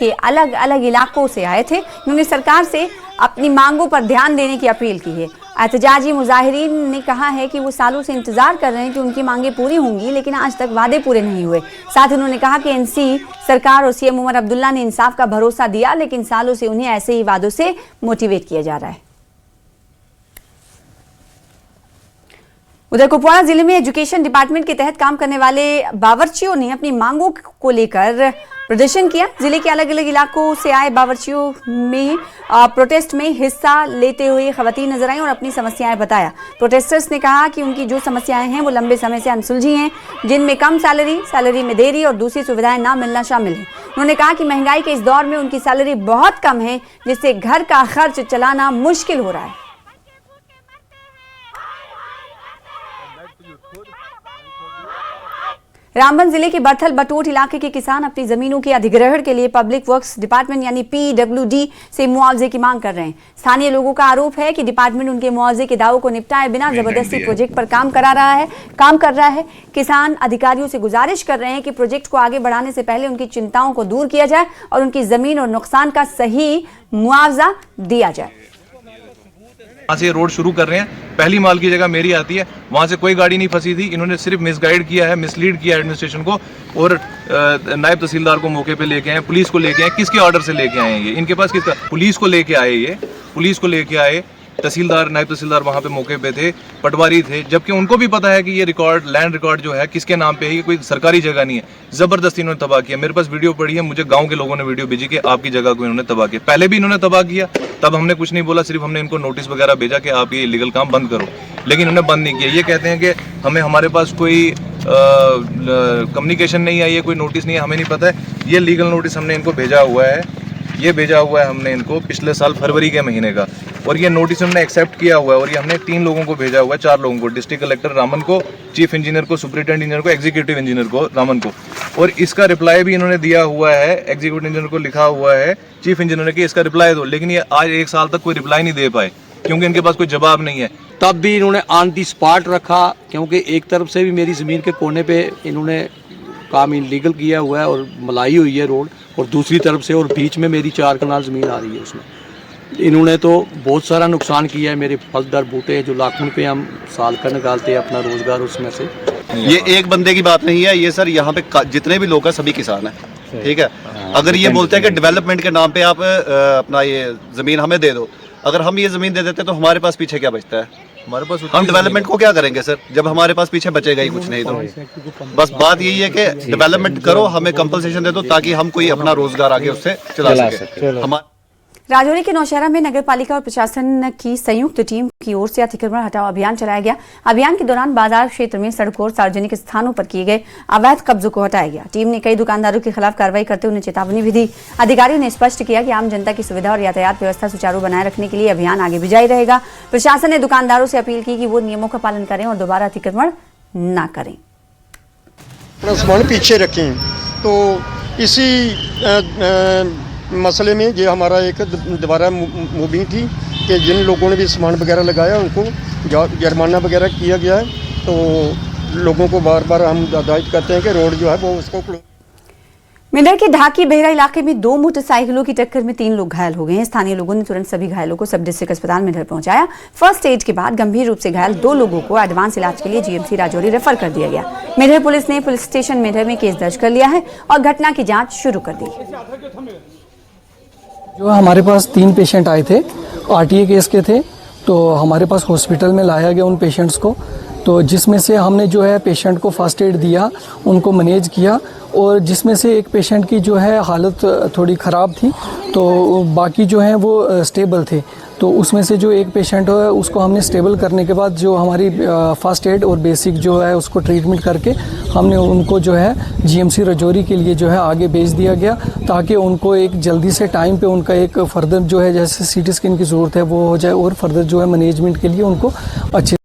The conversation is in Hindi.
के अलग अलग इलाकों से आए थे। उन्होंने सरकार से अपनी मांगों पर ध्यान देने की अपील की है। एहतजाजी मुजाहिरीन ने कहा है कि वो सालों से इंतजार कर रहे हैं कि उनकी मांगें पूरी होंगी, लेकिन आज तक वादे पूरे नहीं हुए। साथ ही उन्होंने कहा कि एनसी सरकार और सीएम उमर अब्दुल्ला ने इंसाफ का भरोसा दिया, लेकिन सालों से उन्हें ऐसे ही वादों से मोटिवेट किया जा रहा है। उधर कुपवाड़ा जिले में एजुकेशन डिपार्टमेंट के तहत काम करने वाले बावर्चियों ने अपनी मांगों को लेकर प्रदर्शन किया। जिले के अलग अलग इलाकों से आए बावर्चियों में प्रोटेस्ट में हिस्सा लेते हुए खवातीन नजर आई और अपनी समस्याएं बताया। प्रोटेस्टर्स ने कहा कि उनकी जो समस्याएं हैं वो लंबे समय से अनसुलझी हैं, जिनमें कम सैलरी में देरी और दूसरी सुविधाएं ना मिलना शामिल है। उन्होंने कहा कि महंगाई के इस दौर में उनकी सैलरी बहुत कम है, जिससे घर का खर्च चलाना मुश्किल हो रहा है। रामबन जिले के बर्थल बटोट इलाके के किसान अपनी जमीनों के अधिग्रहण के लिए पब्लिक वर्क्स डिपार्टमेंट यानी PWD से मुआवजे की मांग कर रहे हैं। स्थानीय लोगों का आरोप है कि डिपार्टमेंट उनके मुआवजे के दावों को निपटाए बिना जबरदस्ती प्रोजेक्ट पर काम कर रहा है। किसान अधिकारियों से गुजारिश कर रहे हैं कि प्रोजेक्ट को आगे बढ़ाने से पहले उनकी चिंताओं को दूर किया जाए और उनकी जमीन और नुकसान का सही मुआवजा दिया जाए। वहाँ से रोड शुरू कर रहे हैं, पहली माल की जगह मेरी आती है, वहाँ से कोई गाड़ी नहीं फंसी थी। इन्होंने सिर्फ मिसगाइड किया है, मिसलीड किया है एडमिनिस्ट्रेशन को और नायब तहसीलदार को मौके पे लेके आए, पुलिस को लेके आए। किसके ऑर्डर से लेके आए ये? इनके पास किसका? पुलिस को लेके आए। तहसीलदार, नायब तहसीलदार वहाँ पे मौके पे थे, पटवारी थे, जबकि उनको भी पता है कि ये लैंड रिकॉर्ड जो है किसके नाम पे है, ये कोई सरकारी जगह नहीं है। जबरदस्ती इन्होंने तबाह किया। मेरे पास वीडियो पड़ी है, मुझे गांव के लोगों ने वीडियो भेजी कि आपकी जगह को इन्होंने तबाह किया। पहले भी इन्होंने तबाह किया, तब हमने कुछ नहीं बोला, सिर्फ हमने इनको नोटिस वगैरह भेजा कि आप ये इलीगल काम बंद करो, लेकिन इन्होंने बंद नहीं किया। ये कहते हैं कि हमारे पास कोई कम्युनिकेशन नहीं आई है, कोई नोटिस नहीं है, हमें नहीं पता है। ये लीगल नोटिस हमने इनको भेजा हुआ है, हमने इनको पिछले साल फरवरी के महीने का, और ये नोटिस हमने एक्सेप्ट किया हुआ है। और ये हमने 3 लोगों को भेजा हुआ है, 4 लोगों को, डिस्ट्रिक्ट कलेक्टर रामन को, चीफ इंजीनियर को, सुपरिटेंडेंट इंजीनियर को, एग्जीक्यूटिव इंजीनियर को रामन को, और इसका रिप्लाई भी इन्होंने दिया हुआ है। एग्जीक्यूटिव इंजीनियर को लिखा हुआ है चीफ इंजीनियर ने कि इसका रिप्लाई दो, लेकिन ये आज 1 साल तक कोई रिप्लाई नहीं दे पाए क्योंकि इनके पास कोई जवाब नहीं है। तब भी इन्होंने ऑन दी स्पॉट रखा, क्योंकि एक तरफ से भी मेरी ज़मीन के कोने पे इन्होंने काम इलीगल किया हुआ है और मलाई हुई है रोड, और दूसरी तरफ से और बीच में मेरी 4 कनाल ज़मीन आ रही है। उसमें इन्होंने तो बहुत सारा नुकसान किया है। मेरे फलदार बूटे हैं जो लाखों रुपये हम साल का निकालते हैं अपना रोज़गार उसमें से। ये एक बंदे की बात नहीं है, ये सर यहाँ पे जितने भी लोग हैं सभी किसान हैं, ठीक है। अगर ये बोलते हैं कि डेवलपमेंट के नाम पे आप अपना ये ज़मीन हमें दे दो, अगर हम ये ज़मीन दे देते तो हमारे पास पीछे क्या बचता है? हमारे पास हम डेवलपमेंट को क्या करेंगे सर, जब हमारे पास पीछे बचेगा ही कुछ नहीं। तो बस बात यही है कि डेवलपमेंट करो, हमें कंपनसेशन दे दो ताकि हम कोई अपना रोजगार आगे उससे चला सके। राजौरी के नौशहरा में नगर पालिका और प्रशासन की संयुक्त टीम की ओर से अतिक्रमण हटाओ अभियान चलाया गया। अभियान के दौरान बाजार क्षेत्र में सड़कों और सार्वजनिक स्थानों पर किए गए अवैध कब्जों को हटाया गया। टीम ने कई दुकानदारों के खिलाफ कार्रवाई करते हुए उन्हें चेतावनी भी दी। अधिकारियों ने स्पष्ट किया कि आम जनता की सुविधा और यातायात व्यवस्था सुचारू बनाए रखने के लिए अभियान आगे भी जारी रहेगा। प्रशासन ने दुकानदारों से अपील की कि वो नियमों का पालन करें और दोबारा अतिक्रमण न करें। पीछे रखें, तो इसी मसले में ये हमारा एक दोबारा मूविंग थी कि जिन लोगों ने भी सामान वगैरह लगाया उनको जुर्माना वगैरह किया गया है। तो लोगों को बार बार हम हिदायत करते हैं कि रोड जो है वो उसको। मेंढर के ढाकी बेहरा इलाके में 2 मोटरसाइकिलों की टक्कर में 3 लोग घायल हो गए हैं। स्थानीय लोगों ने तुरंत सभी घायलों को सब डिस्ट्रिक्ट अस्पताल मेंढर पहुंचाया। फर्स्ट एड के बाद गंभीर रूप से घायल 2 लोगों को एडवांस इलाज के लिए GMC राजौरी रेफर कर दिया गया। मेंढर पुलिस ने पुलिस स्टेशन मेंढर में केस दर्ज कर लिया है और घटना की जाँच शुरू कर दी। जो हमारे पास 3 पेशेंट आए थे, RTA केस के थे, तो हमारे पास हॉस्पिटल में लाया गया उन पेशेंट्स को, तो जिसमें से हमने जो है पेशेंट को फर्स्ट एड दिया, उनको मैनेज किया, और जिसमें से एक पेशेंट की जो है हालत थोड़ी ख़राब थी, तो बाकी जो है वो स्टेबल थे। तो उसमें से जो एक पेशेंट है उसको हमने स्टेबल करने के बाद जो हमारी फर्स्ट एड और बेसिक जो है उसको ट्रीटमेंट करके हमने उनको जो है GMC राजौरी के लिए जो है आगे भेज दिया गया, ताकि उनको एक जल्दी से टाइम पे उनका एक फर्दर जो है जैसे CT स्कैन की ज़रूरत है वो हो जाए, और फर्दर जो है मैनेजमेंट के लिए उनको अच्छे